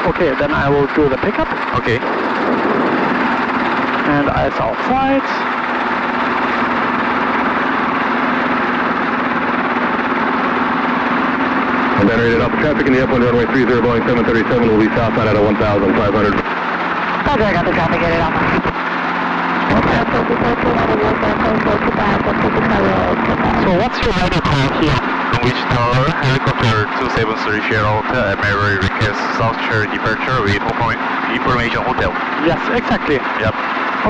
Okay, then I will do the pickup. Okay. And eyes outside. Generated up traffic in the upwind runway 30 Boeing 737 will be southbound at 1,500. Roger, I got the traffic, get it off. So what's your radio call here? Greenwich Tower, helicopter 273 Sierra Hotel, Mary request South Cherry departure with information hotel. Yes, exactly. Yep.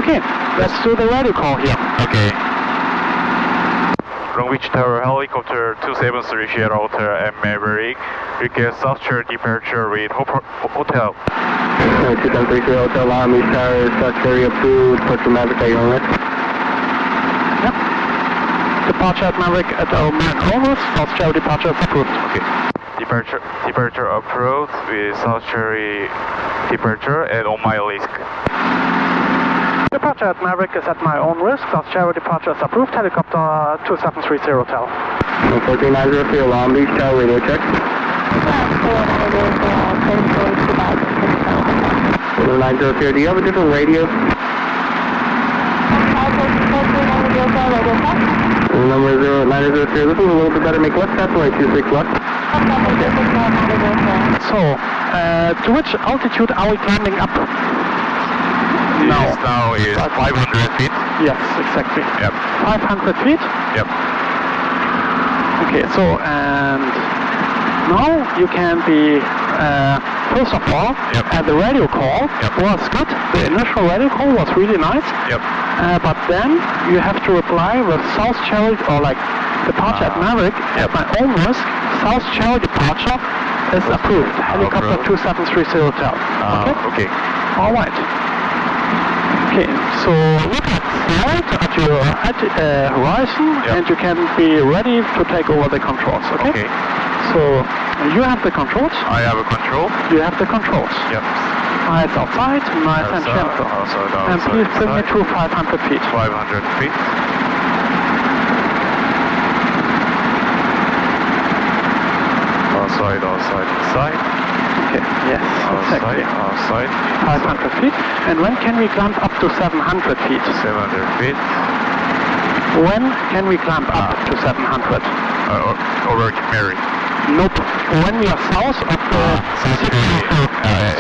Okay, let's do the radio call here. Okay. Greenwich Tower, helicopter 273 Sierra Hotel, Maverick request South Cherry departure with hotel. 273 Sierra Hotel, Long Beach Tower, South Cherry approved, put the Maverick, are you on it? Yep. Departure at Maverick at Oman over. South Cherry departure approved. Okay. Departure approved with South Cherry departure and on my risk. Departure at Maverick is at my own risk. South Cherry departure is approved. Helicopter 2730 Hotel. 14903 Long Beach Tower, radio check. 14903, do you have a different radio? Number 0903, this is a little bit better, make left, that's right, 26 left. So, to which altitude are we climbing up? Now is 500 feet. Yes, exactly. Yep. 500 feet? Yep. Okay, so, and now you can be, first of all, the radio call was good. The initial radio call was really nice. Yep. But then you have to reply with South Cherry, or like departure at Maverick, at my own risk. South Cherry departure is approved. Helicopter 2730 Hotel. Okay. All right. Okay, so look at your horizon, and you can be ready to take over the controls. Okay. So you have the controls. I have a control. You have the controls. Yep. Eyes outside, nice and gentle. And please bring me to 500 feet. 500 feet. Outside, inside. Okay, yes, exactly. Outside. 500 feet. And when can we climb up to 700 feet? 700 feet. When can we climb up to 700? Over Mary. Nope. When we are south of the city.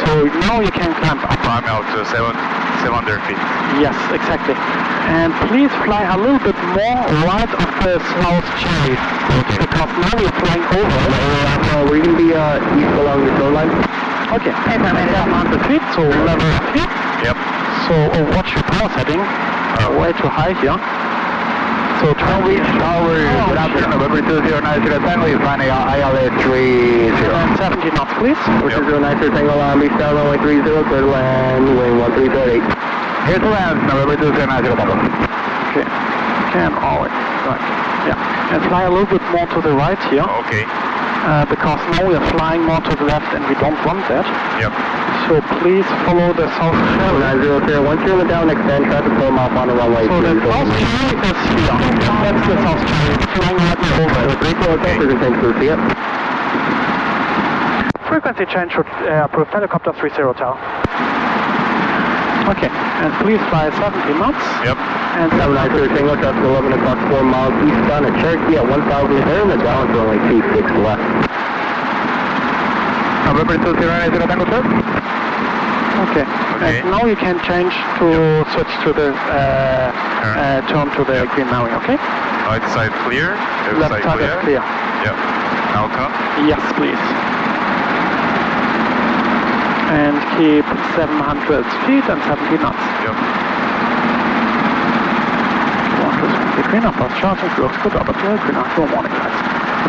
So now you can climb up. Climb out to 700 feet. Yes, exactly. And please fly a little bit more right of the South Cherry. Because now you're flying over. We're going to be east along the shoreline. Okay. 700 feet, so level up here. Yep. So watch your power setting. Way too high here. So Long Beach Tower, good afternoon, November 209, Tango, you're finding ILS 30. And 70 knots, please. Which is 09, Tango, Long Beach Tower, runway 30, clear to land, wind 1338. Here's the land, November 209, Tango. Okay. Can always. Right. Yeah. And fly a little bit more to the right here. Okay. Because now we are flying more to the left and we don't want that. Yep. So please follow the South Cherry. 900, once you're in the down, extend, traffic pull off on the runway. So the South Cherry is here. That's the South Cherry. It's flying right over. Frequency change should approve helicopter 30 Hotel. Okay, and please fly 70 knots. Yep. And 793 Tango, traffic 11 o'clock, 4 miles eastbound at Cherokee at 1,000 there, and the balance runway 26 left. November 209, Tango, sir. Okay. And now you can change to switch to the turn to the Green Mary, okay? Right side clear. Left side is clear. Yep. Now turn. Yes, please. And keep 700 feet and 70 knots. Yep. The green up was charging, looks good, but the green up, no warning lights.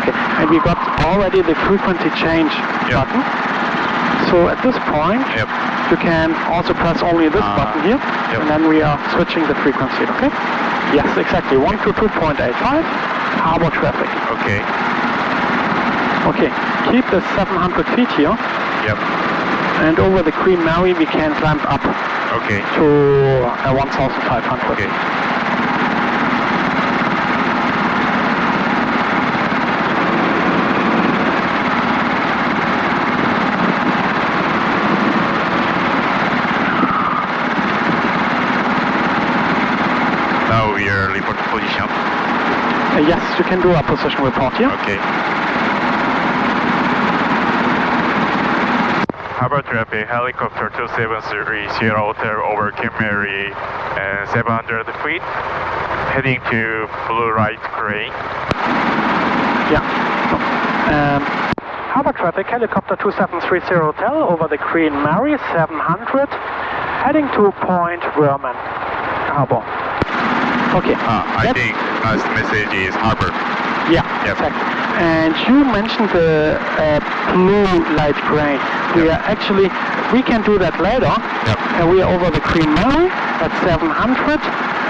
Okay, and we got already the frequency change button. So at this point, you can also press only this button here, and then we are switching the frequency, okay? Yes, exactly, 122.85, harbor traffic. Okay. Okay, keep the 700 feet here. Yep. And over the Queen Mary, we can climb up to 1,500. Okay. Yes, you can do a position report here. Okay. Harbour traffic, helicopter 2730 Hotel over Kimmery and 700 feet, heading to Blue Light Crane. Yeah. Harbour traffic, helicopter 2730 Hotel over the Queen Mary 700, heading to Point Vernon Harbour. Okay. I think last message is Harbour. Yeah, Yep. exactly. And you mentioned the Blue Light Crane. We are actually, we can do that later. Yep. And we are over the Queen Mary at 700,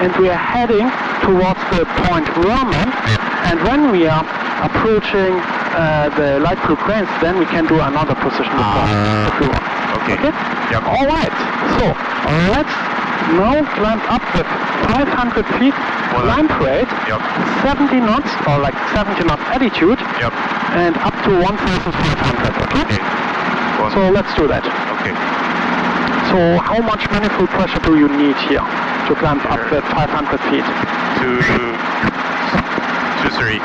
and we are heading towards the Point Vernon. Yep. And when we are approaching the light blue cranes, then we can do another position report if you want. Okay. Okay? Yep. All right. So let's now climb up with 500 feet climb rate, Yep. 70 knots or like 70 knots altitude, Yep. and up to 1,500. Okay? Okay. So let's do that. Okay. So how much manifold pressure do you need here to climb up that 500 feet? 2, 3.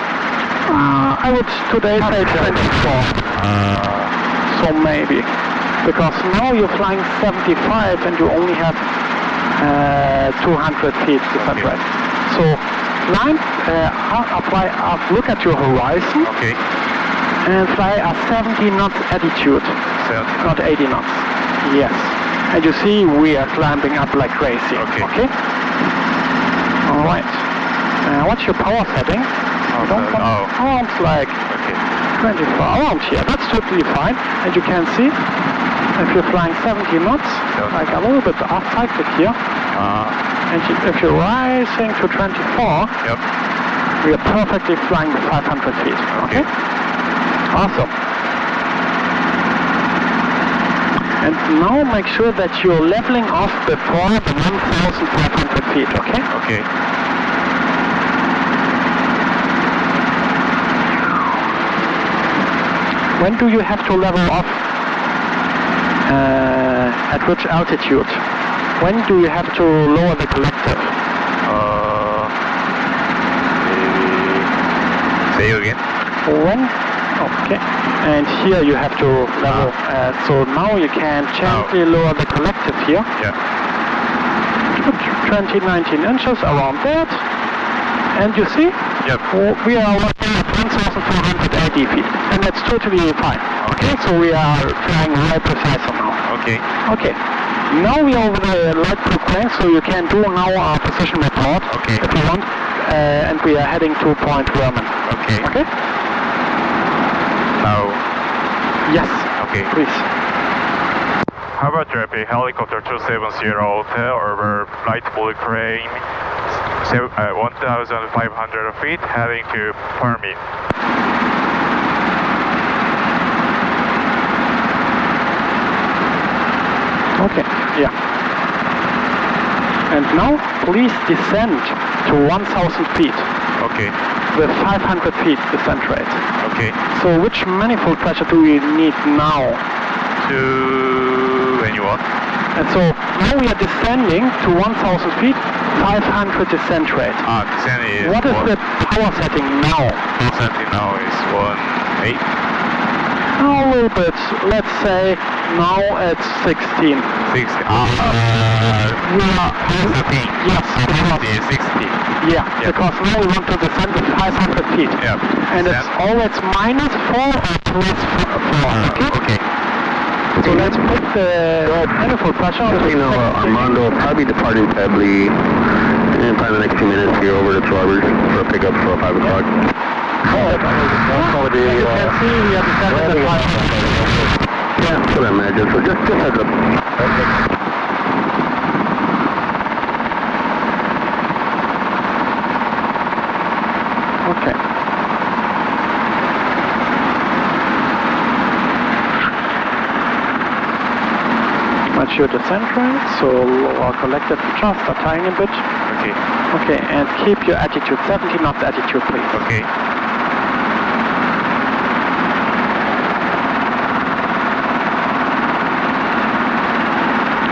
I would today say 24. So maybe. Because now you're flying 75 and you only have 200 feet descent rate. So climb, look at your horizon Okay. and fly a 70 knots altitude, 70. not 80 knots. Yes. And you see we are climbing up like crazy. Okay. All right. What's your power setting? Around like Okay. 24, around here. That's totally fine. And you can see if you're flying 70 knots, like a little bit cyclic here. And if you're rising to 24, Yep. we are perfectly flying with 500 feet. Okay? Awesome. And now make sure that you're leveling off before the 1,500 feet. Okay? Okay. When do you have to level off? At which altitude? When do you have to lower the collective? Say again. When? Okay. And here you have to level. So now you can gently lower the collective here. Yeah. 20, 19 inches around that. And you see? Yep. We are working at 1,480 feet. And that's totally fine. Okay? So we are flying very precise now. Okay. Okay. Now we are over the light blue crane, so you can do now our position report if you want. And we are heading to Point Vernon. Okay. Okay? Now. Yes. Okay. Please. Harbour traffic, helicopter 270 Hotel over light blue crane, 1,500 feet, heading to Permit. Okay, yeah. And now please descend to 1,000 feet. Okay. With 500 feet descent rate. Okay. So which manifold pressure do we need now? To anyone? And so now we are descending to 1,000 feet, 500 descent rate. Descent is What is the power setting now? Power setting now is 1.8. A little bit. Let's say now it's 16. 60. Yes. 60. Yeah, because now we want to descend with 500 feet. Yeah. And it's always minus 4 or plus 4. Okay? Okay. So let's put the manifold pressure on. Just so you know, Armando will probably be departing Pebbly in probably the next few minutes here over to Robert for a pickup for 5 o'clock. You can see we are descending at 500. Yeah, that's what I imagine. So just heads up. Okay. Watch your descent rate, so lower collective just a tiny bit. Okay. Okay, and keep your attitude, 70 knots attitude, please. Okay.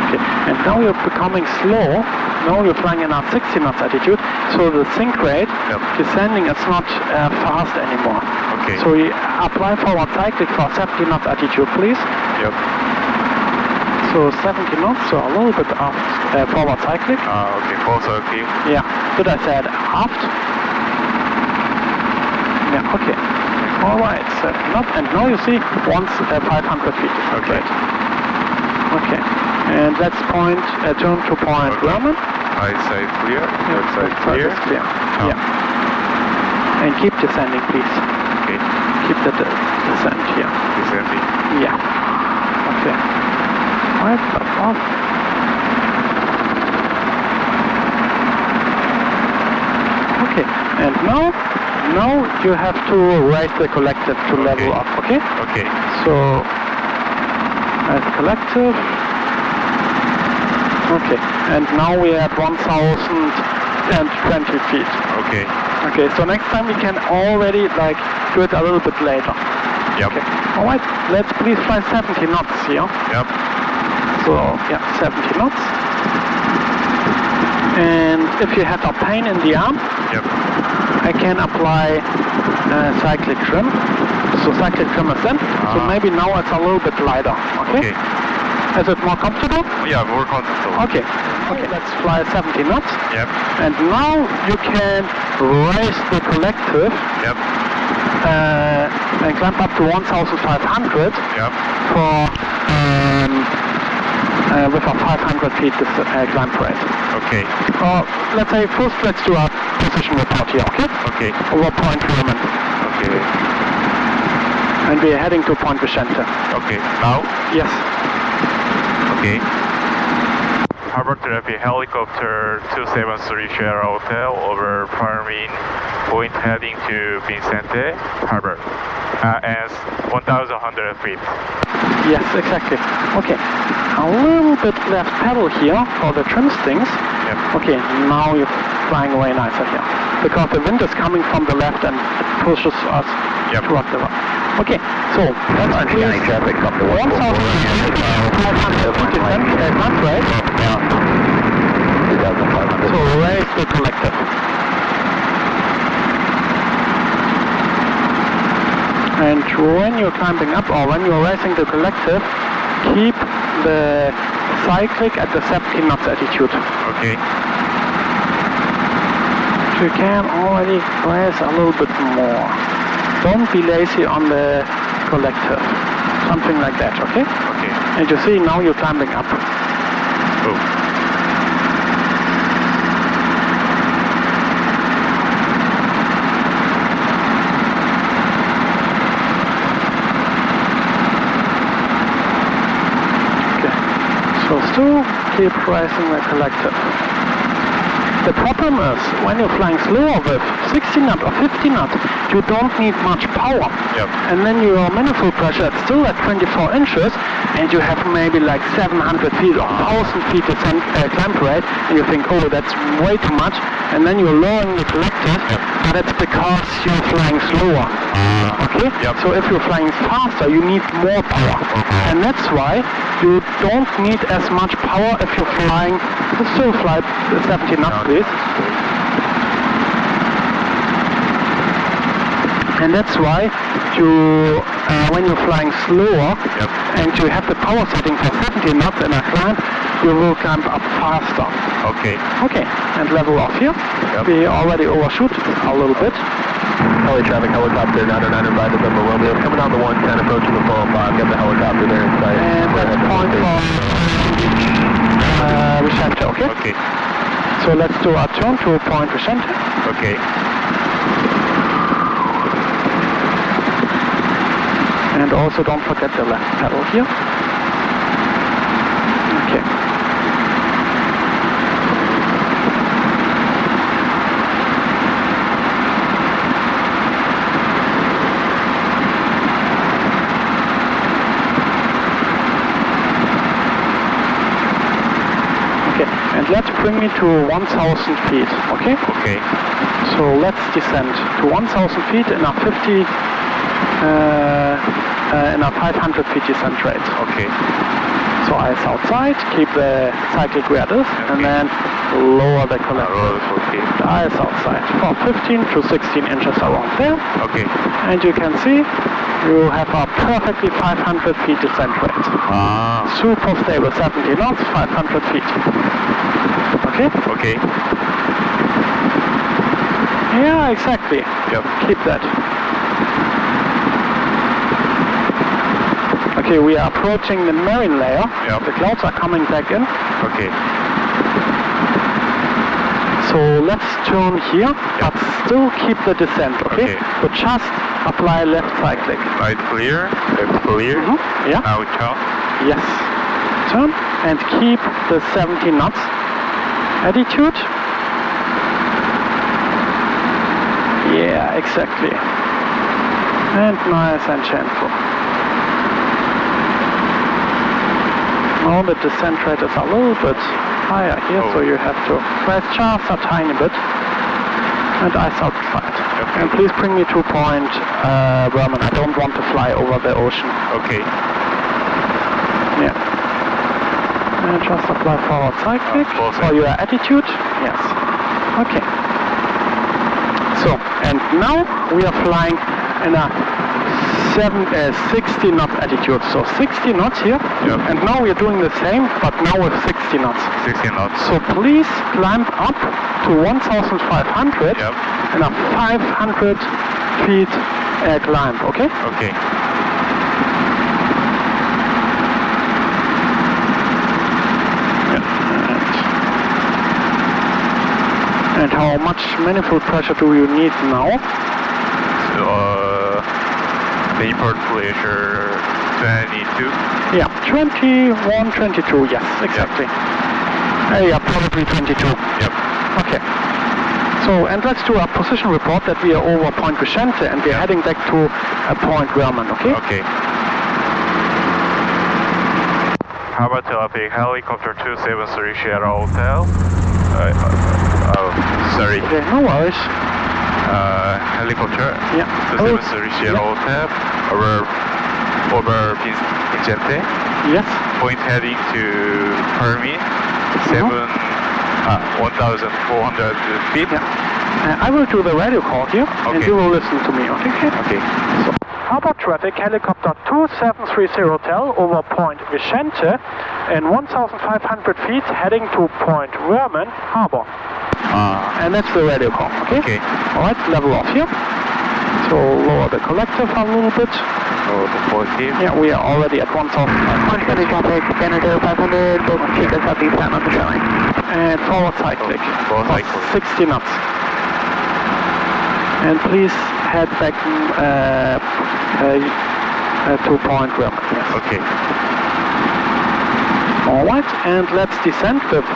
Okay, and now you're becoming slow, now you're flying in at 60 knots altitude, so the sink rate descending is not fast anymore. Okay. So you apply forward cyclic for 70 knots altitude, please. Yep. So 70 knots, so a little bit aft forward cyclic. Okay, full circle. Yeah, did I said aft? Yeah, okay. All right, 70 knots, and now you see once 500 feet. Okay. Okay, and let's turn to point Grumman. I say clear. Left side clear. Clear. Yeah. And keep descending, please. Okay. Keep the descent here. Descending. Yeah. Okay. Right, off. Okay, and now you have to raise the collective to level up, okay? Okay. So, raise the collective. Okay, and now we are at 1,020 feet. Okay. Okay, so next time we can already do it a little bit later. Yep. Okay. All right, let's please fly 70 knots here. Yep. So, yeah, 70 knots. And if you have a pain in the arm, I can apply cyclic trim. So cyclic trim is in. So maybe now it's a little bit lighter. Okay? Is it more comfortable? Yeah, more comfortable. Okay. Okay, let's fly 70 knots. Yep. And now you can raise the collective. Yep. And climb up to 1,500 for with a 500 feet climb rate. Okay. Let's say first let's do a position report here, okay? Okay. Over Point Grumman. Okay. And we are heading to Point Vicente. Okay. Now? Yes. Okay. Harbor Traffic Helicopter 273 Sierra Hotel over Palmine Point heading to Vicente Harbor. As 1,100 feet. Yes, exactly. Okay. A little bit left pedal here for the trim stings. Yep. Okay, now you're flying way nicer here. Because the wind is coming from the left and it pushes us towards the right. Okay, so let's please traffic up to 1,500 climb rate. 2,500. So raise the collective. And when you're climbing up or when you're raising the collective, keep the cyclic at the 70 knots altitude. Okay. You can already raise a little bit more. Don't be lazy on the collective. Something like that, okay? Okay. And you see now you're climbing up. Oh. So still keep raising the collective. The problem is, when you're flying slower with 60 knots or 50 knots, you don't need much power. Yep. And then your manifold pressure is still at 24 inches, and you have maybe like 700 feet or 1,000 feet descent climb rate, and you think, oh, that's way too much, and then you're lowering the collective, but it's because you're flying slower. Okay? Yep. So if you're flying faster, you need more power. And that's why you don't need as much power if you're flying, still fly 70 knots, please. And that's why you, when you're flying slower, and you have the power setting for 70 knots in a climb, you will climb up faster. Okay. Okay, and level off here. We already overshoot a little bit. Heli traffic helicopter 909 to November Romeo. Coming down the 110, approaching the 405. Got the helicopter there in sight. And that's point for Vicente, okay? Okay. So let's do a turn to Point Vicente. Okay. And also don't forget the left pedal here. Okay. Okay, and let's bring me to 1,000 feet, okay? Okay. So let's descend to 1,000 feet in a 50, in a 500 feet descent rate. Okay. So eyes outside, keep the cyclic where it is, and then lower the collector. The eyes outside for 15 to 16 inches around there. Okay. And you can see you have a perfectly 500 feet descent rate. Super stable, 70 knots, 500 feet. Okay? Okay. Yeah, exactly. Yep. Keep that. Okay, we are approaching the marine layer. Yep. The clouds are coming back in. Okay. So let's turn here, but still keep the descent, okay? So just apply left cyclic. Right clear, left clear. Yeah. Now turn. Yes. Turn and keep the 70 knots attitude. Yeah, exactly. And nice and gentle. Now the descent rate is a little bit higher here, so you have to press just a tiny bit. And eyes outside. Okay. And please bring me to point Berman. I don't want to fly over the ocean. Okay. Yeah. And just apply forward cyclic for your attitude. Yes. Okay. So, and now we are flying in a 60 knot attitude. So 60 knots here. Yep. And now we are doing the same, but now with 60 knots. 60 knots. So please climb up to 1,500 Yep. in a 500 feet climb, okay? Okay. And how much manifold pressure do you need now? Vapor pressure 22. Yeah, 21, 22, yes, exactly. Yeah, probably 22. Yep. Okay. So, and let's do a position report that we are over Point Vicente and we are heading back to Point Berman, okay? Okay. Harbor Traffic Helicopter 273 Sierra Hotel. Sorry. Okay, no worries. Helicopter. Yeah. 273 Sierra Hotel over Vicente. Yes. Point heading to Permi. 1,400 feet. Yeah. I will do the radio call here and you will listen to me, okay? Okay. So, Harbor Traffic Helicopter 2730 Hotel over Point Vicente and 1,500 feet heading to Point Berman Harbor. And that's the radio call, okay? Okay. Alright, level off here. So lower the collective a little bit. Lower the 40. Yeah, we are already at 1,500. 120 traffic, Standard 0500, both keep us southeast time on the shoreline. And forward cyclic. Forward cyclic. 60 knots. And please head back to Point Berman. Yes. Okay. Alright, and let's descend with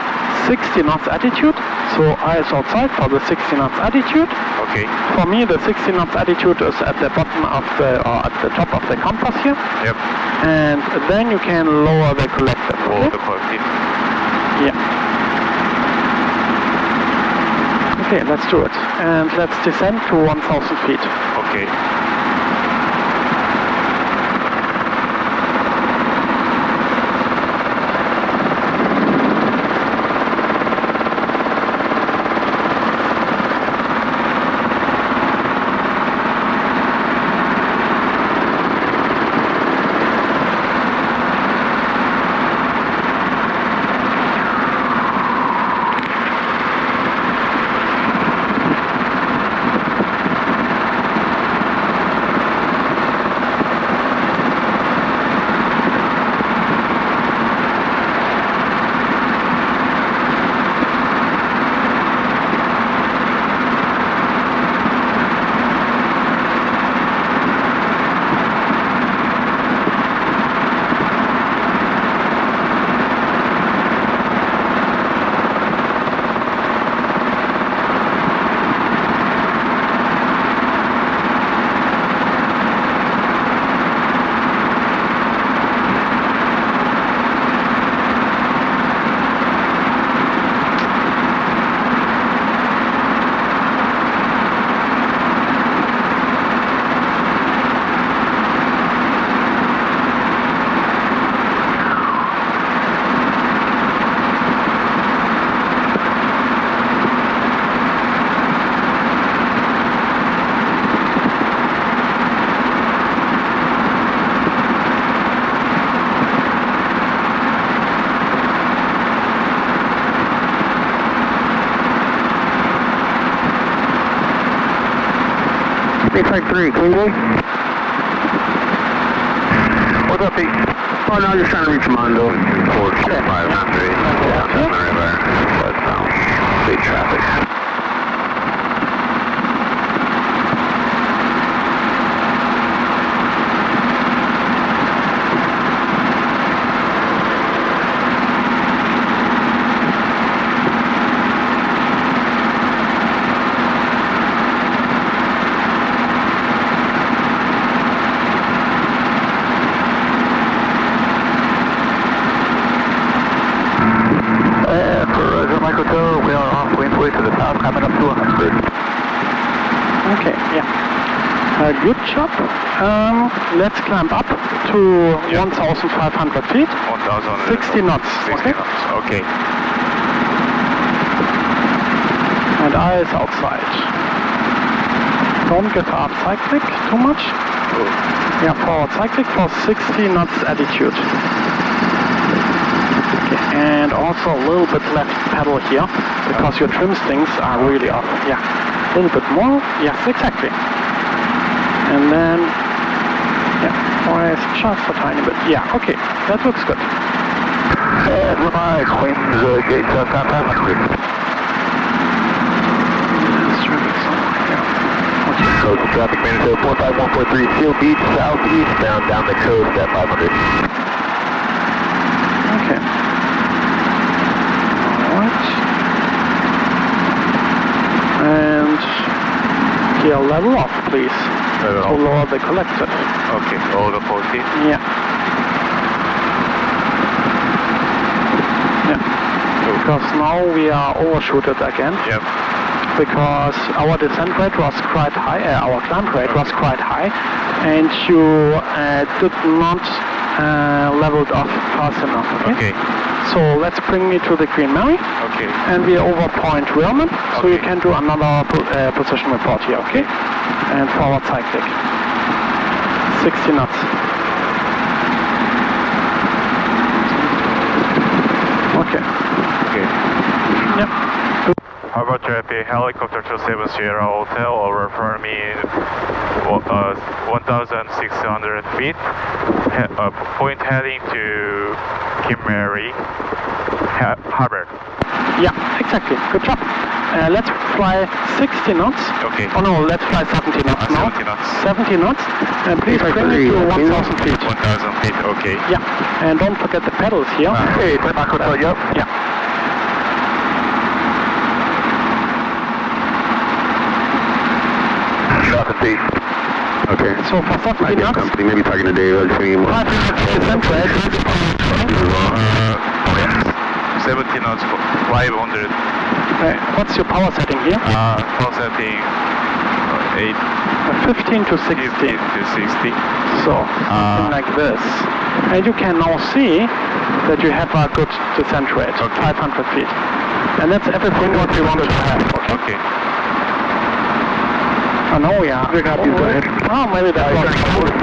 60 knots attitude. So eyes outside for the 60 knots attitude. Okay. For me, the 60 knots attitude is at the bottom of the, or at the top of the compass here. Yep. And then you can lower the collective. Lower the collective. Yeah. Okay, let's do it. And let's descend to 1,000 feet. Okay. 853, Queensway. What's up, Pete? Oh, no, I'm just trying to reach Mondo. 425, not 3. Yeah, that's the river. Westbound. Big traffic. We are off Queensway to the south, coming up to 100. Okay, yeah. Good job. Let's climb up to 1,500 feet. 60 knots. 60 knots. Okay. And eyes outside. Don't get aft cyclic too much. Yeah, forward cyclic for 60 knots altitude. And also a little bit left pedal here, because your trim strings are really off. Yeah, a little bit more. Yes, exactly. And then, yeah, always just a tiny bit. Yeah, okay, that looks good. And Ramai, Queens, gate south 500. Coast traffic manager 45143, Seal Beach, southeastbound down the coast at 500. Okay. And here, level off, please. Level to off. lower the collective. Okay, all the 40. Yeah. Yeah. Because now we are overshooted again. Yep. Because our descent rate was quite high, our climb rate was quite high, and you did not level it off fast enough. Okay. So let's bring me to the Queen Mary. Okay. And we are over Point Wilman, so Okay. you can do another position report here, okay? And forward cyclic. 60 knots. Okay. Okay. Yep. Harbor Traffic, helicopter 270 Sierra Hotel over Fermi, 1,600 feet. Point heading to Kimmery Harbor. Yeah, exactly. Good job. Let's fly 60 knots. Okay. Oh no, let's fly 70 knots now. 70 knots. 70 knots. And please bring it to 1,000 feet. 1,000 feet, okay. Yeah. And don't forget the pedals here. Hey, Back Hotel, yep. Yeah. Okay. So for 70 knots, company, maybe talking to Dave, I'll see you more. 5% rate. 70 knots, 500. What's your power setting here? Power setting 15 to 60. 15 to 60. So, something like this. And you can now see that you have a good descent rate, 500 feet. And that's everything what we wanted to have. Okay. Oh no, yeah. Go ahead. Oh, maybe that was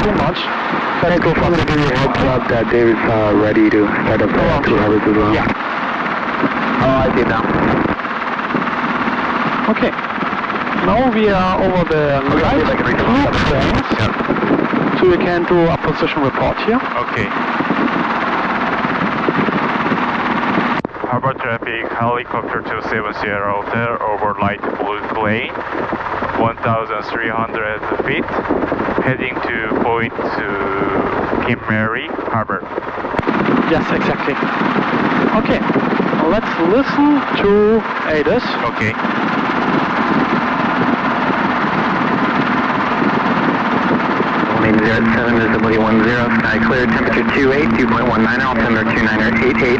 too much. Let's go from the heads up that David's ready to start up the 2 hours as well. Yeah. Oh, I see now. Okay. Now we are over the light blue planes. So we can do a position report here. Okay. Harbor Traffic, helicopter 270 Hotel over light blue plane, 1,300 feet, heading to point to Kimmery Harbor. Yes, exactly. Okay, let's listen to ADIS. Okay. Name 07, visibility 10, sky clear, temperature 28, 2.19, altimeter 2988,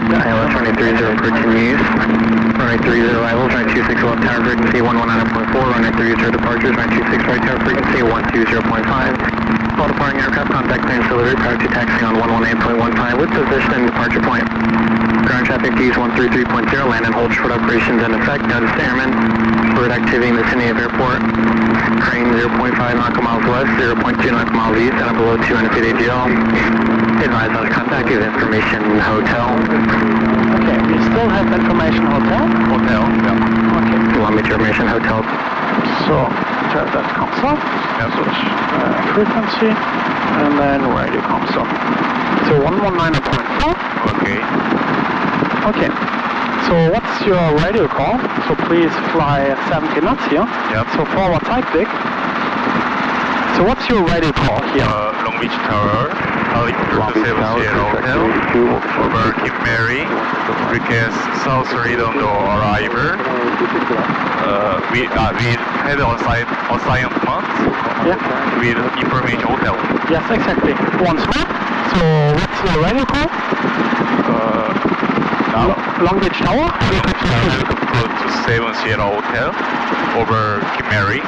ILS runway 30 continues, runway 30 arrivals, runway 26 left tower frequency 119.4, runway 30 departures, runway 26 right tower frequency 120.5, all departing aircraft contact clearance delivery prior to taxiing on 118.15 with position and departure point. Ground traffic Ds 133.0, land and hold short operations in effect, notice to airmen, bird activity in the vicinity of airport, crane 0.5 nautical miles west, 0.2 nautical miles east, and below 200 feet AGL. Advise on contact with Information Hotel. Okay, we still have Information Hotel. Hotel, yeah. Okay. Long Beach Information Hotel. So, filter that comes off. Switch frequency, and then radio comes on. So 119.4. Okay. Okay. So what's your radio call? So please fly 70 knots here. Yep. So forward cyclic. So what's your radio call here? Long Beach Tower, helicopter 270 Hotel, over Cape Mary, request South Redondo arrival. We had assignment with information hotel. Yes, exactly. Once more. So what's your radio call? Long Beach Tower? Helicopter to 70 Hotel, over Cape Mary.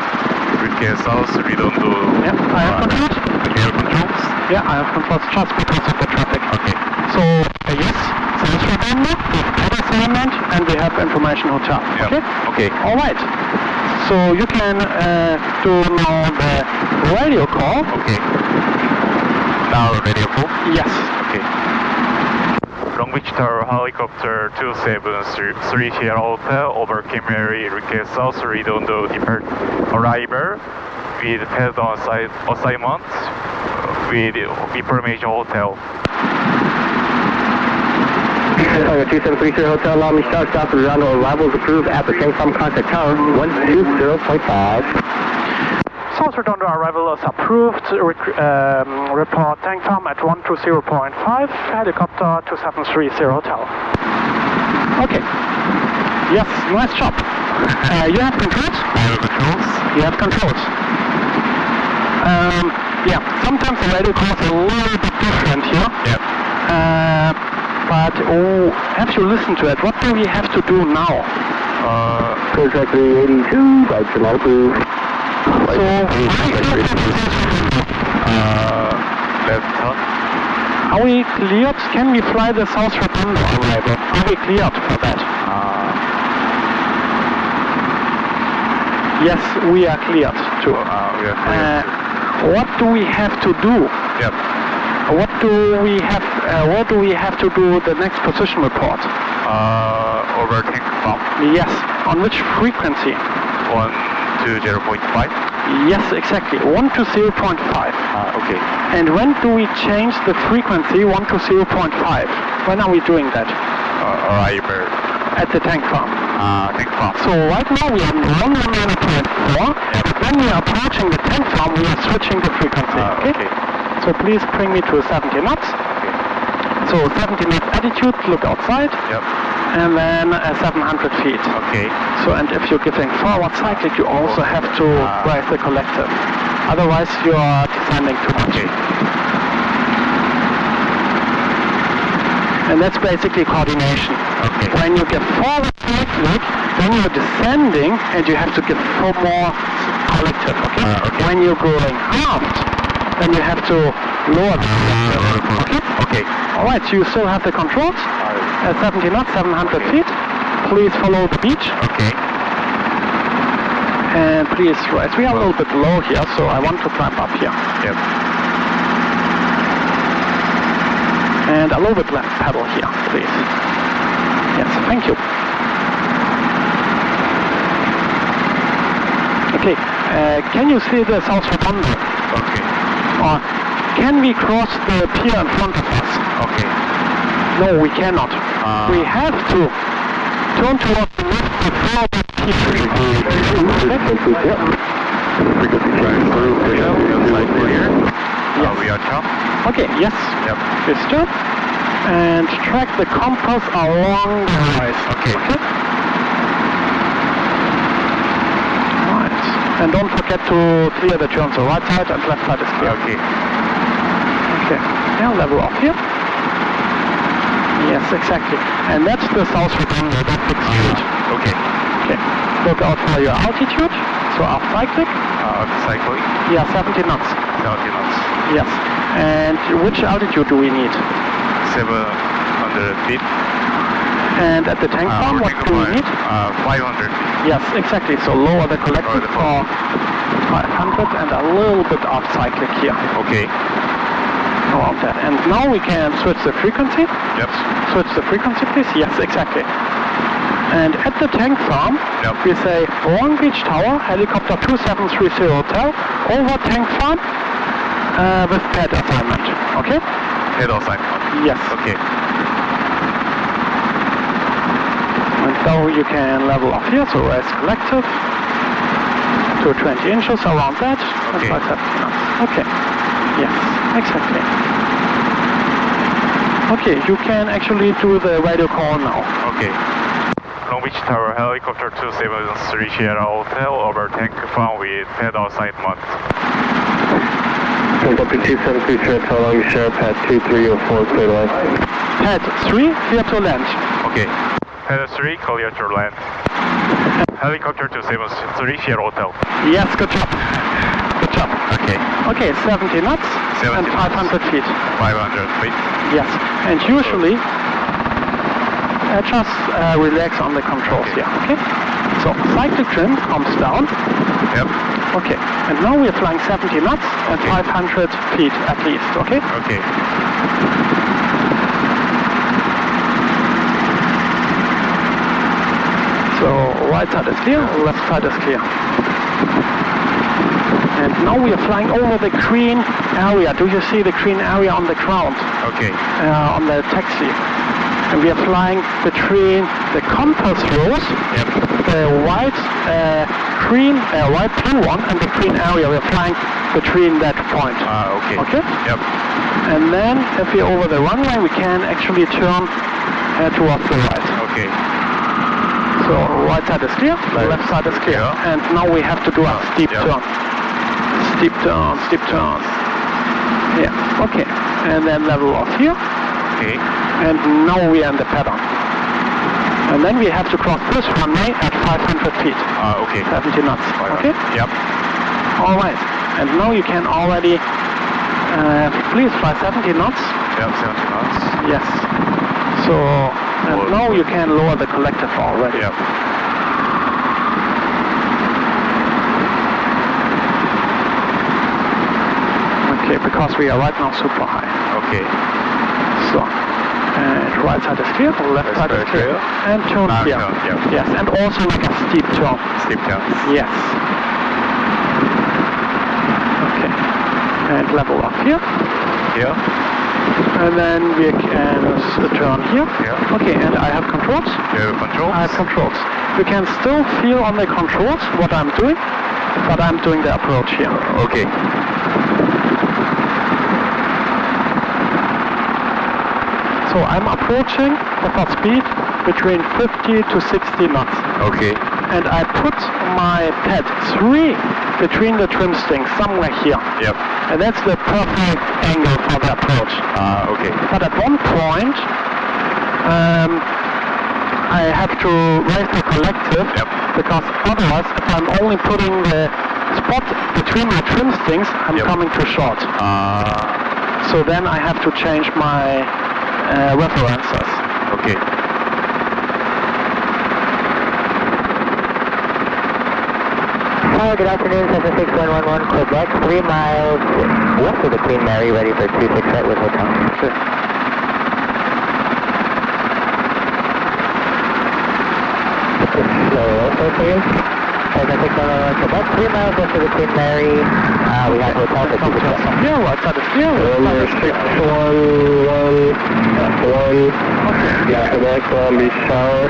Request South Redondo. Yeah, I have controls. Air controls. Yeah, I have controls just because of the traffic. Okay. So, yes, South Redondo, we have assignment, and we have information hotel. Yeah. Okay? Okay. Alright. So you can do now the radio call. Okay. Now radio call? Yes. Okay. Long Beach Tower helicopter 273 Hotel over Cape Mary, request South Redondo depart arrival with head on assignment with information hotel. 2730 Hotel, Long Beach Tower, South Redondo, arrivals approved at the Tangfam contact tower 120.5. South Redondo arrival is approved. Report Tangfam at 120.5, helicopter 2730 Hotel. Okay. Yes, nice job. You have controls? I have controls. You have controls. Yeah, sometimes the radio calls are a little bit different here. Yep. But have you listened to it? What do we have to do now? Contract 382, right to approved. So, Left turn. are we cleared? Can we fly the South Redondo arrival? Are we cleared for that? Yes, we are cleared too. We are clear. What do we have to do? Yep. What do we have to do the next position report? Over Tangfam. Yes, on which frequency? 120.5. Yes, exactly, 1 to 0.5. Okay. And when do we change the frequency 1 to 0.5? When are we doing that? Arrival. At the tank farm. Tangfam. So right now we are on 119.4, but when we are approaching the tank farm, we are switching the frequency. Okay. So please bring me to 70 knots. So 70 knots attitude, look outside. Yep. And then 700 feet. Okay. So, and if you're giving forward cyclic, you also have to raise the collective. Otherwise, you are descending too much. Okay. And that's basically coordination. Okay. When you give forward cyclic, then you're descending and you have to give for more collective. Okay? Okay. When you're going aft, then you have to lower the collective. Okay? Okay. Alright, so you still have the controls. 70 knots, 700 feet. Please follow the beach. Okay. And please rise. We are a little bit low here, so I want to climb up here. Yep. And a little bit left pedal here, please. Yes, thank you. Okay, can you see the South Redondo? Okay. Or can we cross the pier in front of us? Okay. No, we cannot. We have to turn towards the left before the pier. Yes. We are top. Okay, yes. Yep. Please stop. And track the compass along the horizon. Okay. Right. And don't forget to clear the turn. So right side and left side is clear. Okay. Okay. Now level off here. Yes, exactly. And that's the South Redondo. That looks good. Okay. Okay. Look out for your altitude. So off cyclic. Cycling. Yeah, 70 knots. 70 knots. Yes. And which altitude do we need? 700 feet. And at the tank farm, what do we need? 500. Yes, exactly. So lower the collective for 500 and a little bit off cyclic here. Okay. Around that. And now we can switch the frequency. Yep. Switch the frequency, please. Yes, exactly. And at the tank farm, we say Long Beach Tower, helicopter 2730 hotel, over tank farm with pad assignment. Okay? Pad assignment. Yes. Okay. And now you can level off here, so as collective to 20 inches around that, Okay. and 570 knots. Okay. Yes, exactly. Okay, you can actually do the radio call now. Okay. Long Beach Tower, helicopter 273 Sierra Hotel over tank farm with pad assignment. Helicopter 273 Sierra Hotel, Long Beach Tower, pad 2304, clear to land. Pad 3, clear to land. Okay. Pad 3, clear to land. Helicopter 273 Sierra Hotel. Yes, good job. Good job. Okay. Okay, 70 knots 70 and 500 feet. 500 feet. Yes, and usually just relax on the controls here, okay? So cyclic trim comes down. Yep. Okay, and now we're flying 70 knots and 500 feet at least, okay? Okay. So right side is clear, left side is clear. And now we are flying over the green area. Do you see the green area on the ground? Okay. On the taxi. And we are flying between the compass rose, the white, white blue one, and the green area. We are flying between that point. Okay. Okay? Yep. And then if we're over the runway, we can actually turn towards the right. Okay. So right side is clear, left side is clear. Yeah. And now we have to do a steep turn. Steep turn, steep turn. Yeah, okay. And then level off here. Okay. And now we are in the pattern. And then we have to cross this runway at 500 feet. Okay. 70 knots. Okay? Yep. All right. And now you can already, please fly 70 knots. Yep, 70 knots. Yes. So, and now you can lower the collective already. Yep. Okay, because we are right now super high. Okay. So, and right side is clear, left side is clear. And turn Now here. turn, yeah. Yes, and also make a steep turn. Steep turn. Yes. Okay. And level off here. Here. And then we can turn here. Yeah. Okay, and I have controls. You have controls? I have controls. You can still feel on the controls what I'm doing, but I'm doing the approach here. Okay. So I'm approaching at a speed between 50 to 60 knots. Okay. And I put my pad 3 between the trim strings somewhere here. Yep. And that's the perfect angle for the approach. Okay. But at one point, I have to raise the collective, because otherwise, if I'm only putting the spot between my trim strings, I'm coming too short. So then I have to change my references. Okay. Hi, good afternoon, Cessna 6111, Quebec, 3 miles west of the Queen Mary, ready for 26 right with hotel. Sure. Cessna 6111, Quebec, 3 miles west of the Queen Mary, we have hotel for 26 right. Here, right side is here. Quebec, Long Beach Tower,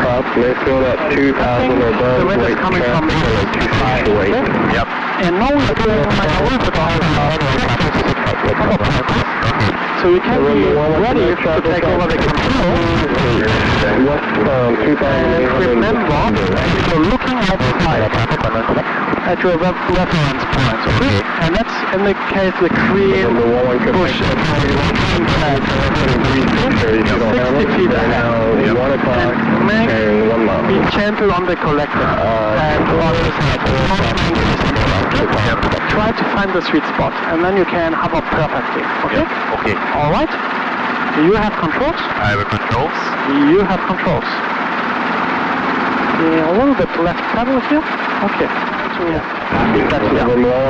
cross Mayfield at 2,000 above, the wind is coming from the Yep. And now we're doing my so you can be ready to take over the control. And remember, you're looking outside at your reference point, okay? And that's in the case the green bush. 60 feet ahead. And be gentle on the collector. And try to find the sweet spot, and then you can hover perfectly. Okay? Okay. All right. You have controls. I have controls. You have controls. A little bit left pedal here. Okay.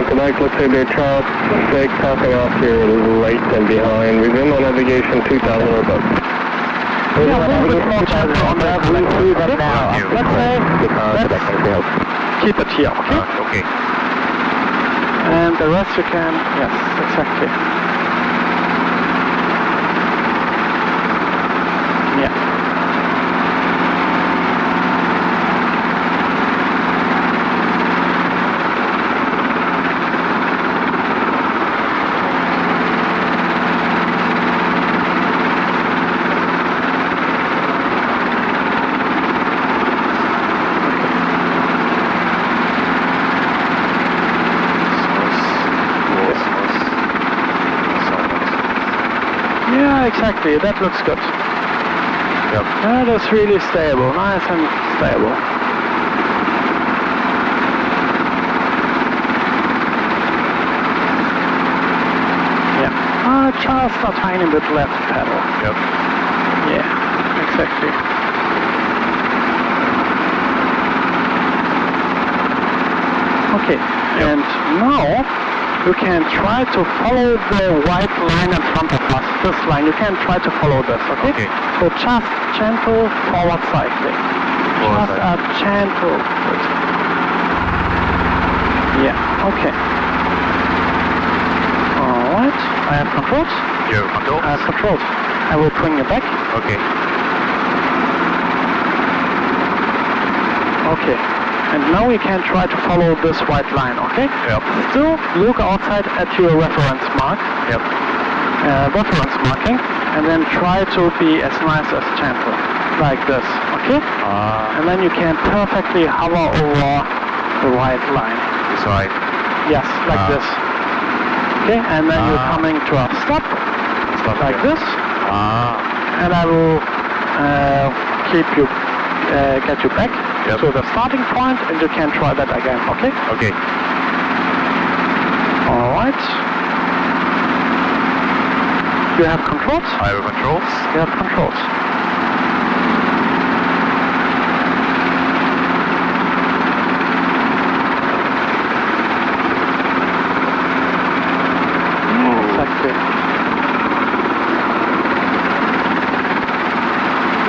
Quebec, let's say they're passing off here late and behind. Resume on navigation 2,000 or above. Yeah, a little bit more gentle on the We see them now. Thank you. let's keep it here, okay? Okay. And the rest you can, yes, exactly. Yeah. Yeah, exactly. That looks good. Yep. That is really stable. Nice and stable. Yeah. Just a tiny bit left pedal. Yep. Yeah, exactly. Okay, and now you can try to follow the white line in front of us. This line, you can try to follow this, okay? Okay. So just gentle forward cycling. Forward Just a gentle bit. Yeah, okay. Alright, I have controls. You have control? I have controls. I will bring you back. Okay. Okay. And now we can try to follow this white line, okay? Yep. Still look outside at your reference mark. Yep. Reference marking, and then try to be as nice as gentle, like this, okay? And then you can perfectly hover over the white line. This right. Yes, like this. Okay, and then you're coming to a stop, Stop like here. this, Ah. and I will get you back Yep. to the starting point, and you can try that again, okay? Okay. Alright. You have controls? I have controls. You have controls. Yeah, exactly.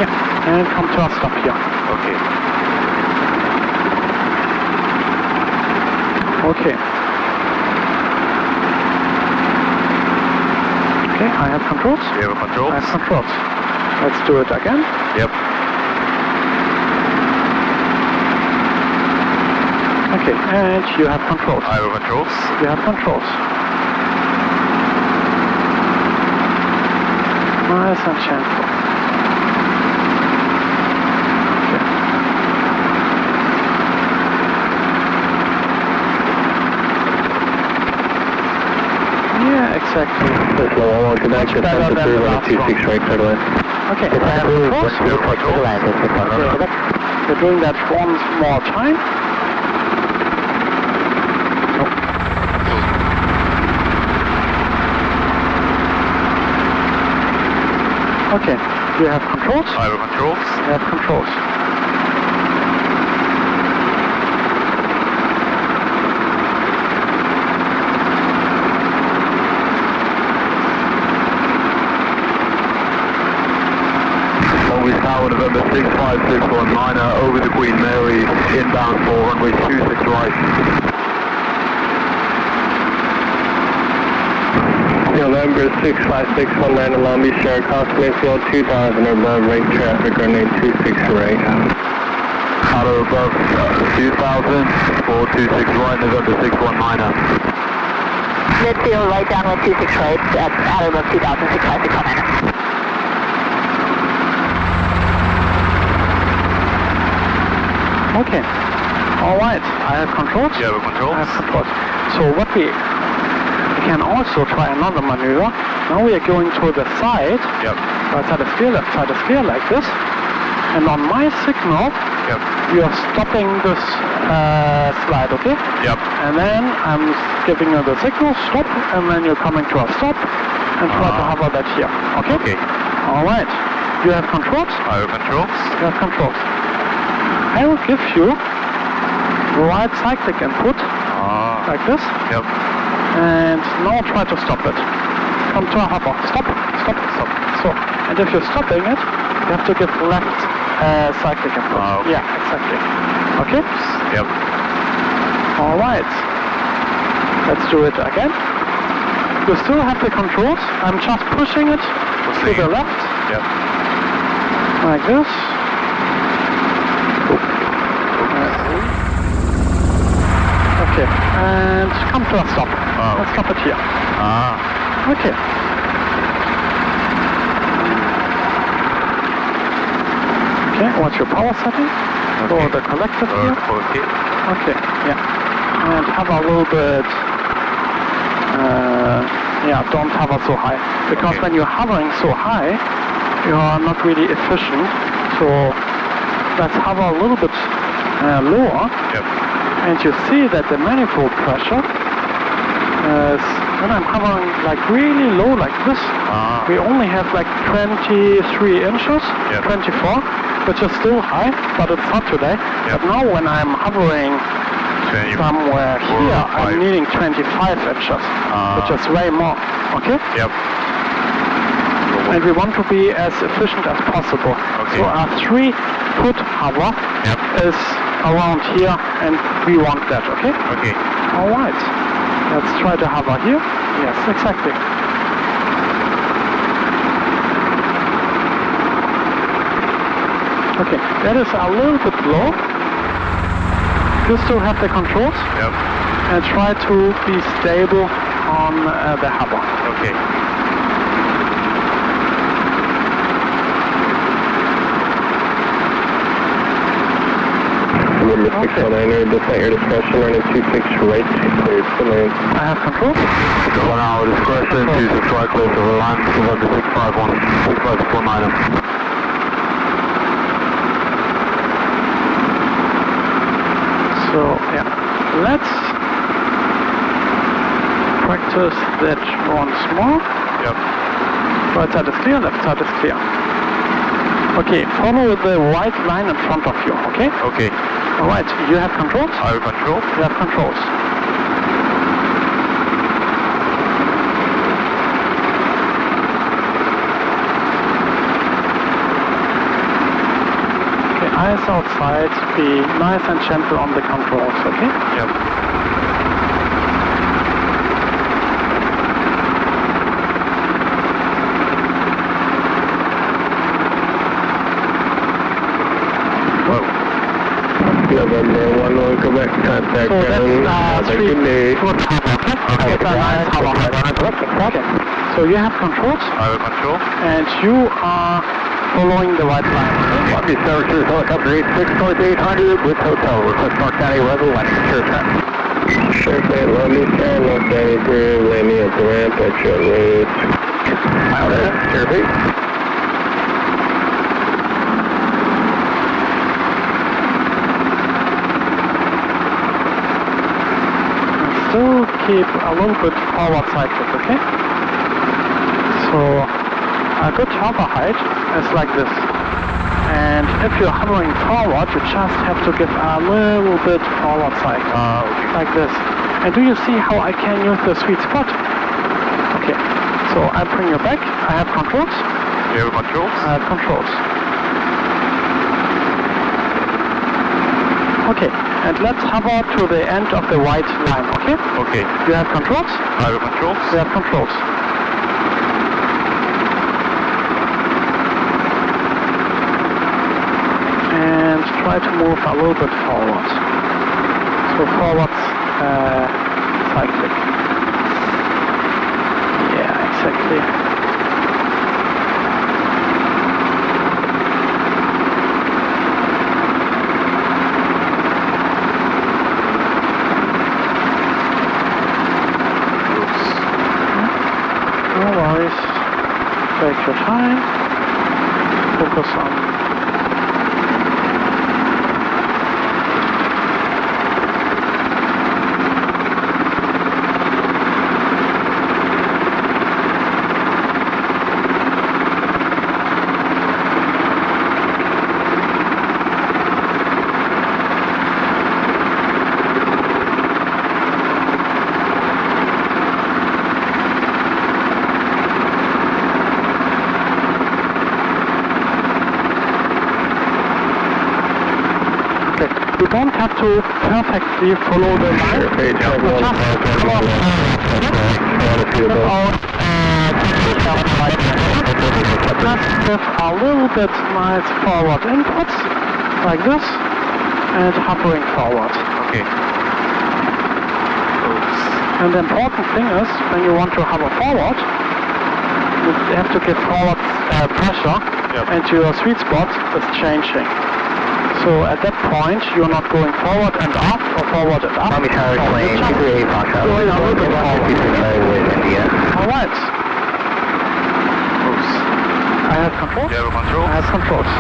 Yeah, and come to a stop here. Okay. Okay. Okay, I have controls. You have controls? I have controls. Let's do it again. Yep. Okay, and you have controls. I have controls. You have controls. Nice and gentle. Okay. Yeah, exactly. This low, I'll come back to better than the last 26 right, clear to land. Okay, I have controls. Okay. We're doing that one more time. Okay, you have controls. I have controls. You have controls. Always Tower, November 65619 over the Queen Mary, inbound for runway 26 right. November 65619 Long Beach, Sierra Costa, Mayfield 2000 or above, rate traffic, runway 26 right. Out or above 2000, 426 right, November 619. Midfield right downwind 26 right at out above 2000, 65619. Okay. All right. I have controls. You have controls. I have controls. So what we can also try another maneuver. Now we are going to the side. Yep. Right side is clear, left side is clear, like this. And on my signal, Yep. you are stopping this slide, okay? Yep. And then I'm giving you the signal, stop, and then you're coming to a stop, and try to hover that here, okay? Okay. All right. You have controls? I have controls. You have controls. I will give you the right cyclic input, like this, Yep. and now try to stop it. Come to a hover. Stop, stop, stop. So, and if you're stopping it, You have to give left cyclic input. Okay. Yeah, exactly. Okay? Yep. All right. Let's do it again. You still have the controls. I'm just pushing it to the left. Yep. Like this. Okay, and come to a stop. Let's stop it here. Okay. Okay, what's your power setting? For the collective here? 40. Okay, yeah. And hover a little bit. Don't hover so high. Because when you're hovering so high, you are not really efficient. So let's hover a little bit lower. Yep. And you see that the manifold pressure is, when I'm hovering like really low like this, we only have like 23 inches, 24, which is still high, but it's hot today. But now when I'm hovering somewhere here, I'm needing 25 inches, which is way more. Okay? Yep. And we want to be as efficient as possible. Okay. So our 3-foot hover is around here, and we want that, okay? Okay. All right. Let's try to hover here. Yes, exactly. Okay, that is a little bit low. You still have the controls. Yep. And try to be stable on the hover. Okay. Number 609, deflate your discretion, running 26 right, cleared for land. I have control. 1 hour discretion, 26 right, clear for line, November 651, 6549. So, yeah, let's practice that once more. Yep. Right side is clear, left side is clear. Okay, follow the white line in front of you, okay? Okay. All right, you have controls? I have control. You have controls. Okay, eyes outside, be nice and gentle on the controls, okay? Yep. November 1, we'll go back to contact. So that's 3-foot hover, okay? It's a nice hover. Okay. So you have controls? I have control. And you are following the white line. Copy, services, helicopter 86 north 800 with hotel. Request North County level, landing sure set. Sure set, Lundy Star, North County Groove, landing at the ramp at your route. Mile sure beat. Still keep a little bit forward cyclic, okay? So a good hover height is like this. And if you're hovering forward, you just have to give a little bit forward cycle, like this. And do you see how I can use the sweet spot? Okay, so I bring you back. I have controls. You have controls? I have controls. Okay, and let's hover to the end of the white line, okay? Okay. You have controls? I have controls. You have controls. And try to move a little bit forward. So forward cyclic. Yeah, exactly. No worries. Take your time. Focus on. don't have to perfectly follow the line. Page Just one, just give a little bit nice forward input, like this, and hovering forward. Okay. And the important thing is, when you want to hover forward, you have to give forward pressure, and your sweet spot is changing. So at that point, you're not going forward and up, or forward and up. Tommy Tower plane, 238 Foxtrot. Going a little bit forward. With India. Alright. Oops. I have control. You have control? I have controls.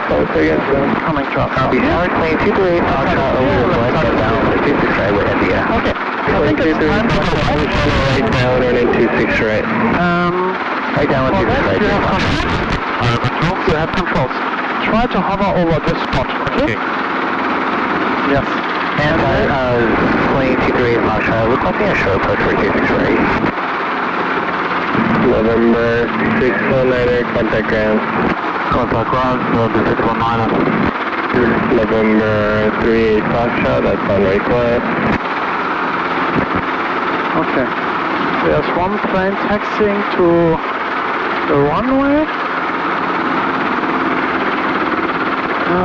Coming to us. Copy, Tower plane, 238 Foxtrot over the left, and down to 26 right with India. Okay. I think it's time to go right down and then 26 right. Right down for with 26 that, right. you have controls. You have controls. Try to hover over this spot, okay? Yes. And plane 238 Foxtrot, requesting a short approach for 26 right. November 619er, contact ground. Contact ground, November 619er. November 38 Foxtrot, that's on request. Okay. There's one plane taxiing to the runway.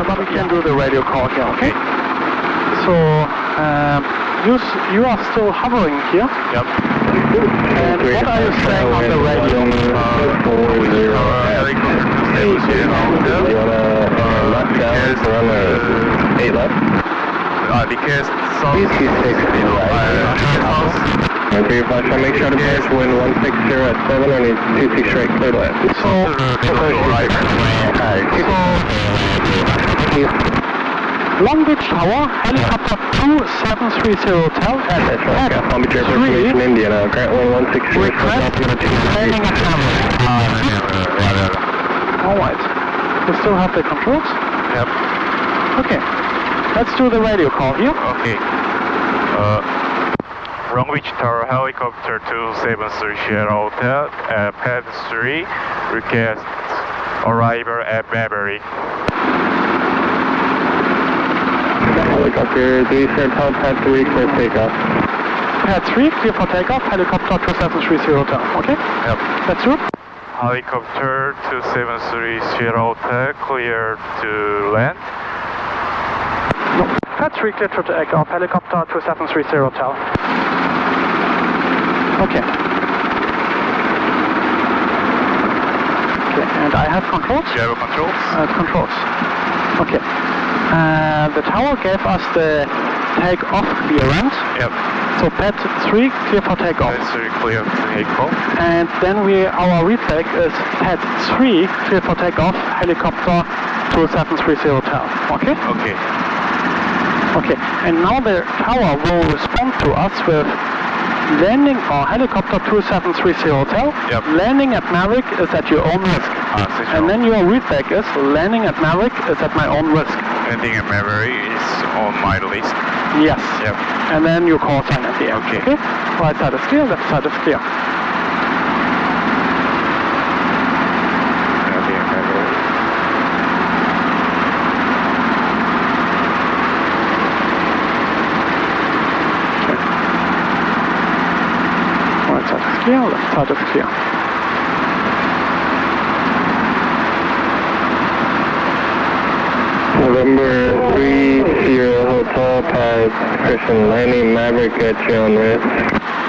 But we can do the radio call here, okay? So, you are still hovering here. Yep. And what are you saying on the radio? You want to left down to run the 8 left? Because Please 26 right. Okay, Foxtrot, make sure to pass wind 160 at 7 and it's 26 right, clear left. Long Beach Tower, helicopter 2730 Hotel at Palm Beach Airport, 3. India now. Current wind 160. Request landing at Hamlet. Alright. You still have the controls? Yep. Okay. Let's do the radio call here. Okay. Long Beach Tower helicopter 2730 Hotel, pad 3, request arrival at Maverick. Helicopter 3 Hotel, pad 3, clear takeoff. Pad 3, clear for takeoff, helicopter 2730 Hotel. Okay? Yep. That's it. Helicopter 2730 Hotel, clear to land. No. Pad 3, clear to takeoff, helicopter 2730 Hotel. Okay. Okay, and I have controls? You have controls? I have controls. Okay. The tower gave us the take-off clearance. Yep. So pad 3, clear for takeoff. Pad 3, clear to takeoff. And then our retake is pad 3, clear for takeoff, helicopter 2730 Hotel. Okay? Okay. Okay. And now the tower will respond to us with landing or helicopter 2730 Hotel. Yep. Landing at Maverick is at your own risk. And then your retake is landing at Maverick is at my own risk. Landing at Maverick is on my list. Yes. Yep. And then your call sign at the end. Okay. Right side is clear, left side is clear. Landing at Maverick. Right side is clear, left side is clear. November 30 Hotel, pad Christian landing, Maverick at your own risk.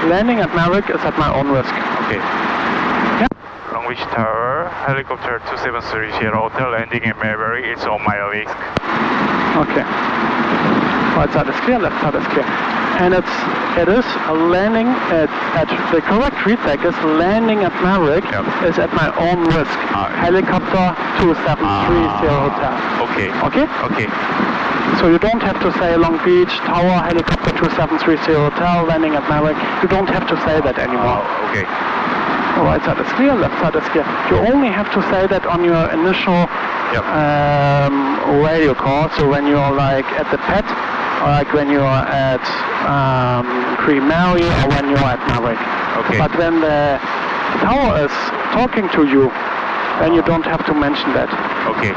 Landing at Maverick is at my own risk. Okay. Yeah. Long Beach Tower, helicopter 2730 Hotel, landing at Maverick is on my list. Okay. Right side is clear, left side is clear. And it is a landing at the correct retake is landing at Maverick is at my own risk. Helicopter 2730 Hotel. Okay. Okay? Okay. So you don't have to say Long Beach Tower, helicopter 2730 Hotel, landing at Maverick. You don't have to say that anymore. Okay. Right side is clear, left side is clear. You only have to say that on your initial radio call. So when you're like at the pad, or like when you're at Queen Mary, or when you're at Maverick. Okay. But when the tower is talking to you, then you don't have to mention that. Okay.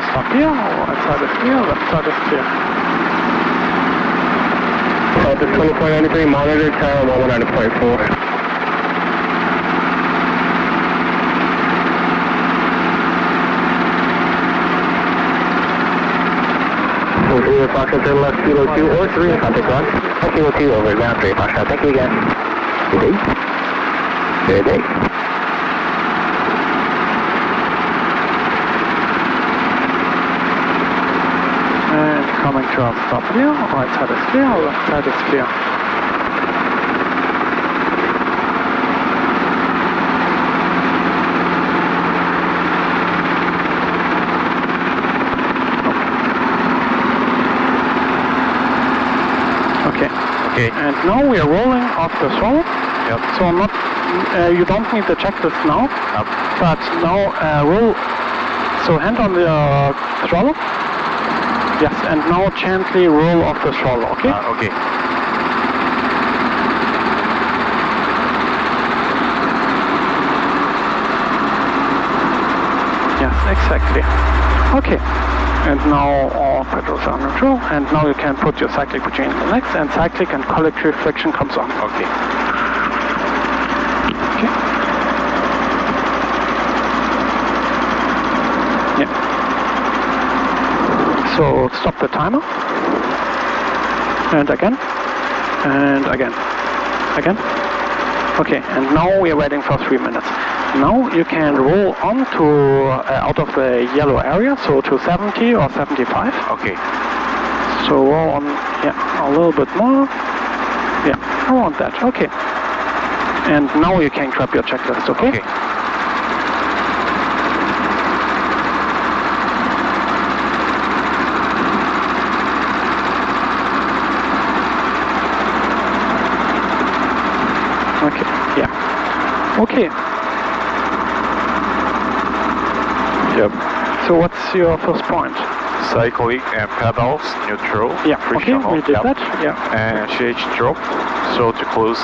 Stop here, right side is clear, left side is clear. Delta 20.93, monitor tower 119.4. Zero Foxtrot to the left, Kilo 2 or 3 in contact on. Kilo 2 over, ground 3 Foxtrot. Thank you again. Good day. Good day. Coming to our stop here, right side is clear, left side is clear. Okay. Okay. And now we are rolling off the throttle. Yep. So not, you don't need the checklist now, Yep. but now roll, so hand on the throttle. Yes, and now gently roll off the throttle, okay? Okay. Yes, exactly. Okay. And now all pedals are neutral, and now you can put your cyclic between the legs, and cyclic and collective friction comes on. Okay. Okay. Yeah. So stop the timer. And again. And again. Again. Okay, and now we are waiting for 3 minutes. Now you can roll on to out of the yellow area, so to 70 or 75. Okay. So roll on, yeah, a little bit more. Yeah, around that. Okay. And now you can grab your checklist, okay? Okay. Okay, yeah. Okay. Yep. So what's your first point? Cyclic and pedals, neutral. Yeah, okay, frictional, we did yep. that. Yeah. And CH drop, so to close.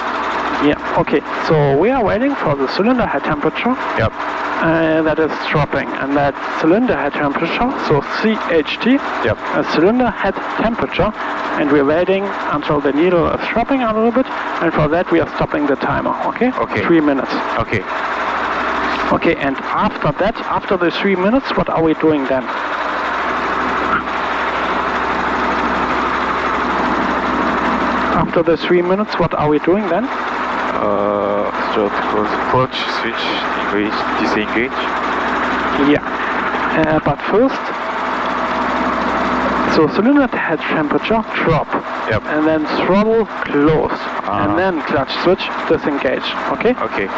Yeah, okay. So we are waiting for the cylinder head temperature. Yep. That is dropping, and that cylinder head temperature, so CHT, Yep. Cylinder head temperature, and we're waiting until the needle is dropping a little bit, and for that we are stopping the timer, okay? Okay. 3 minutes. Okay. Okay, and after that, after the 3 minutes, what are we doing then? After the 3 minutes, what are we doing then? So to close clutch, switch, engage, disengage. Yeah, but first, so cylinder head temperature drop, Yep. and then throttle close, and then clutch switch disengage, okay? Okay.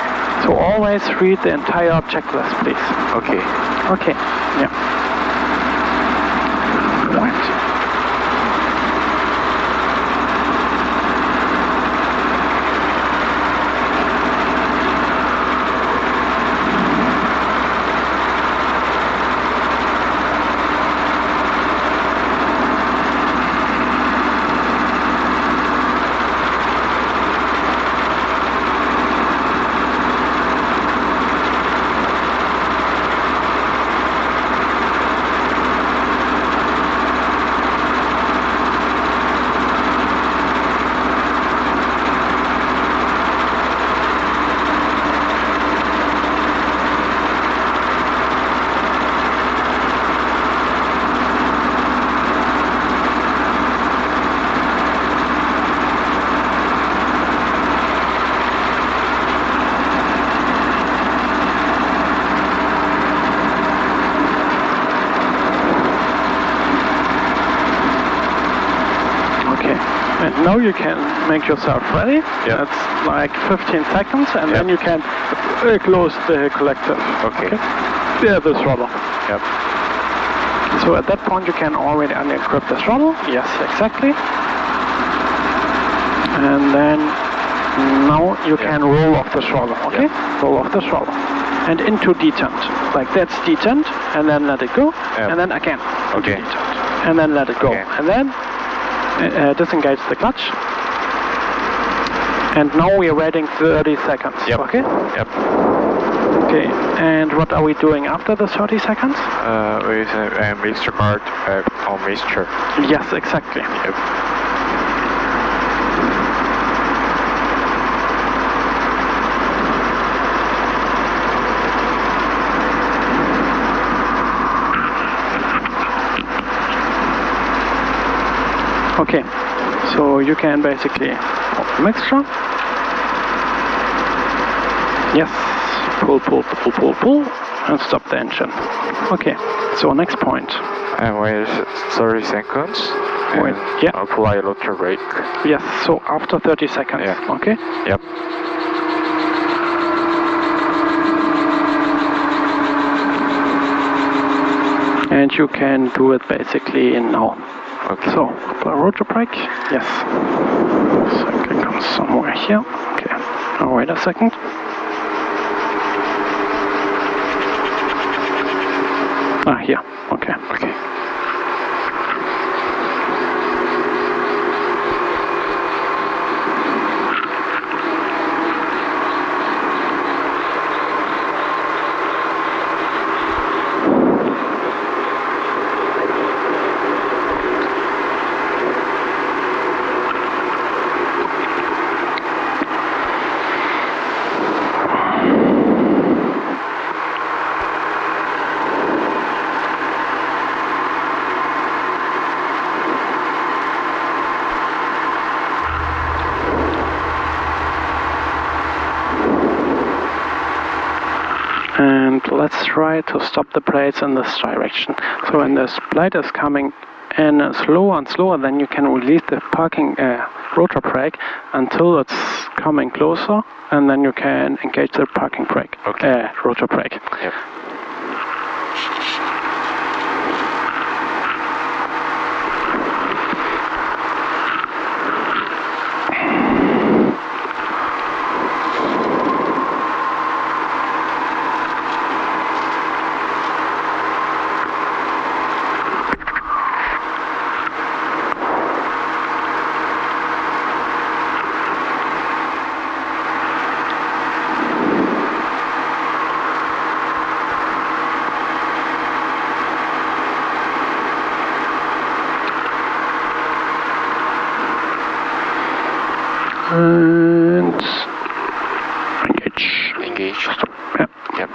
So always read the entire checklist, please. Okay. Okay, yeah. Right. now you can make yourself ready. Yeah. That's like 15 seconds, and Yeah. then you can close the collective. Okay. Yeah, the throttle. Yep. So at that point you can already unencrypt the throttle. Yes, exactly. And then now you can roll off the throttle. Okay. Roll off the throttle. And into detent. Like that's detent, and then let it go, and then again. Okay. Detent, and then let it go, Okay. and then disengage the clutch. And now we are waiting 30 seconds. Yep. Okay. Yep. Okay. And what are we doing after the 30 seconds? With a mixture card on mixture. Yes, exactly. Yep. Okay, so you can basically off the mixture. Yes, pull, and stop the engine. Okay, so next point. And wait 30 seconds. Wait, And yeah. apply rotor brake. Yes, so after 30 seconds. Yeah. Okay. Yep. And you can do it basically in now. Okay. So, apply rotor brake. Yes. So I can come somewhere here. Okay. Now wait a second. Ah, here. Okay. Okay. And let's try to stop the plates in this direction. So when this plate is coming in slower and slower, then you can release the parking rotor brake until it's coming closer, and then you can engage the parking brake, rotor brake. Yep. And engage. Engage. Yeah. Yep.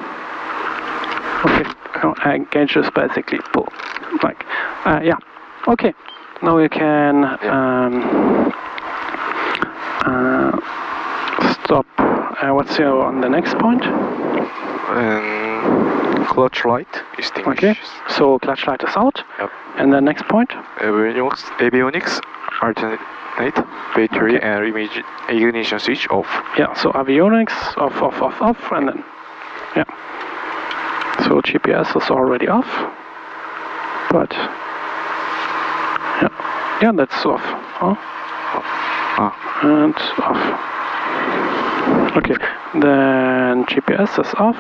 Okay. Now engage is basically pull. Like, yeah. Okay. Now you can stop. What's your on the next point? Clutch light extinguishes. Okay. So clutch light is out. Yep. And the next point? Avionics alternate battery Okay. and ignition switch off. Yeah, so avionics off, and then, yeah. So GPS is already off, but, yeah, that's off, huh? And off. Okay, then GPS is off.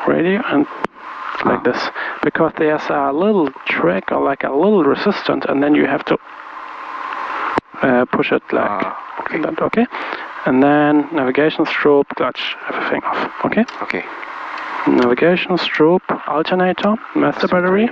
Radio and like this, because there's a little track or like a little resistance, and then you have to push it like that, okay? And then navigation, strobe, clutch, everything off, okay? Okay. Navigation, strobe, alternator, master battery,